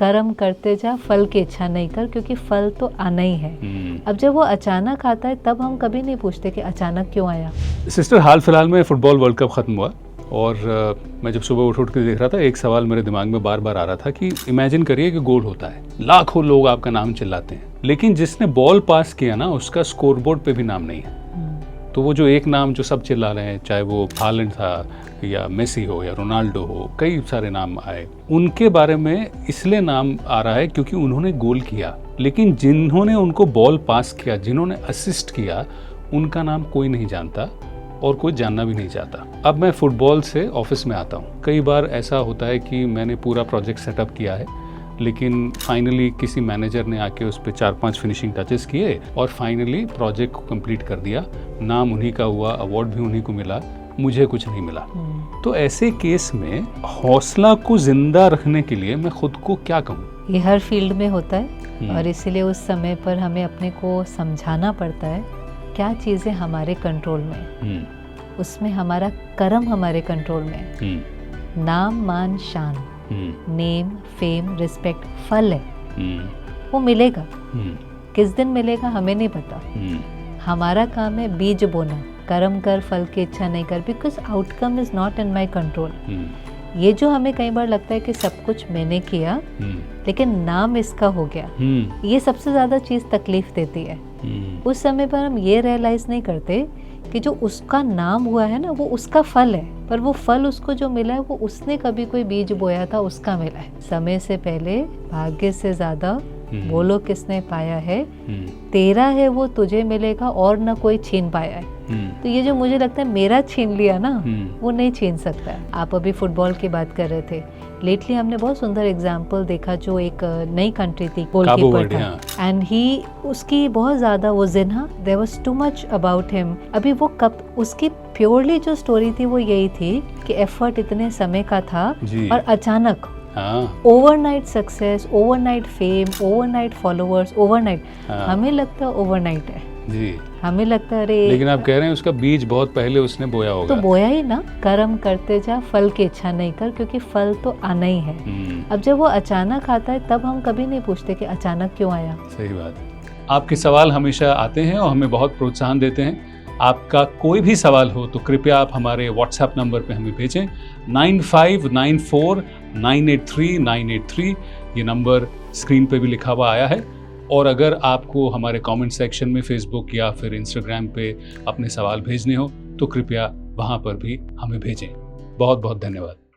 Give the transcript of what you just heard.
कर्म करते जा, फल की इच्छा नहीं कर, क्योंकि फल तो आना ही है। अब जब वो अचानक आता है तब हम कभी नहीं पूछते कि अचानक क्यों आया। सिस्टर, हाल फिलहाल में फुटबॉल वर्ल्ड कप ख़त्म हुआ और मैं जब सुबह उठ के देख रहा था, एक सवाल मेरे दिमाग में बार बार आ रहा था कि इमेजिन करिए कि गोल होता है, लाखों लोग आपका नाम चिल्लाते हैं, लेकिन जिसने बॉल पास किया ना, उसका स्कोरबोर्ड पे भी नाम नहीं है। तो वो जो एक नाम जो सब चिल्ला रहे हैं, चाहे वो हालैंड था या मेसी हो या रोनाल्डो हो, कई सारे नाम आए, उनके बारे में इसलिए नाम आ रहा है क्योंकि उन्होंने गोल किया, लेकिन जिन्होंने उनको बॉल पास किया, जिन्होंने असिस्ट किया, उनका नाम कोई नहीं जानता और कोई जानना भी नहीं चाहता। अब मैं फुटबॉल से ऑफिस में आता हूँ, कई बार ऐसा होता है कि मैंने पूरा प्रोजेक्ट सेटअप किया है, लेकिन फाइनली किसी मैनेजर ने आके उस पर 4-5 फिनिशिंग टचेस किए और फाइनली प्रोजेक्ट को कंप्लीट कर दिया। नाम उन्हीं का हुआ, अवार्ड भी उन्हीं को मिला, मुझे कुछ नहीं मिला। तो ऐसे केस में हौसला को जिंदा रखने के लिए मैं खुद को क्या कहूँ? ये हर फील्ड में होता है और इसीलिए उस समय पर हमें अपने को समझाना पड़ता है क्या चीज़ें हमारे कंट्रोल में, उसमें हमारा कर्म हमारे कंट्रोल में। नाम, मान, शान, नेम, फेम, रिस्पेक्ट फल है, वो मिलेगा। किस दिन मिलेगा हमें नहीं पता। हमारा काम है बीज बोना, कर्म कर, फल की इच्छा नहीं कर, because outcome is not in my control. ये जो हमें कई बार लगता है कि सब कुछ मैंने किया लेकिन नाम इसका हो गया, ये सबसे ज्यादा चीज तकलीफ देती है। उस समय पर हम ये रियलाइज नहीं करते कि जो उसका नाम हुआ है ना, वो उसका फल है, पर वो फल उसको जो मिला है वो उसने कभी कोई बीज बोया था, उसका मिला है। समय से पहले, भाग्य से ज्यादा, बोलो किसने पाया है, तेरा है वो तुझे मिलेगा और ना कोई छीन पाया है। तो ये जो मुझे लगता है मेरा छीन लिया ना, वो नहीं छीन सकता है। आप अभी फुटबॉल की बात कर रहे थे, लेटली हमने बहुत सुंदर एग्जाम्पल देखा, जो एक नई कंट्री थी, गोलकीपर था, एंड ही, उसकी बहुत ज्यादा वो Jinnah, there was too much about him. अभी वो कब, उसकी प्योरली जो स्टोरी थी वो यही थी कि एफर्ट इतने समय का था और अचानक overnight success, overnight fame, overnight followers, overnight. हमें लगता है ओवरनाइट है जी, हमें लगता है अरे, लेकिन आप कह रहे हैं उसका बीज बहुत पहले उसने बोया होगा। तो बोया ही ना, कर्म करते जा, फल की इच्छा नहीं कर, क्योंकि फल तो आना ही है। अब जब वो अचानक आता है तब हम कभी नहीं पूछते कि अचानक क्यों आया। सही बात है। आपके सवाल हमेशा आते हैं और हमें बहुत प्रोत्साहन देते हैं। आपका कोई भी सवाल हो तो कृपया आप हमारे व्हाट्सएप नंबर पे हमें भेजें, 9594983983। ये नंबर स्क्रीन पे भी लिखा हुआ आया है। और अगर आपको हमारे कमेंट सेक्शन में फेसबुक या फिर इंस्टाग्राम पे अपने सवाल भेजने हो तो कृपया वहाँ पर भी हमें भेजें। बहुत बहुत धन्यवाद।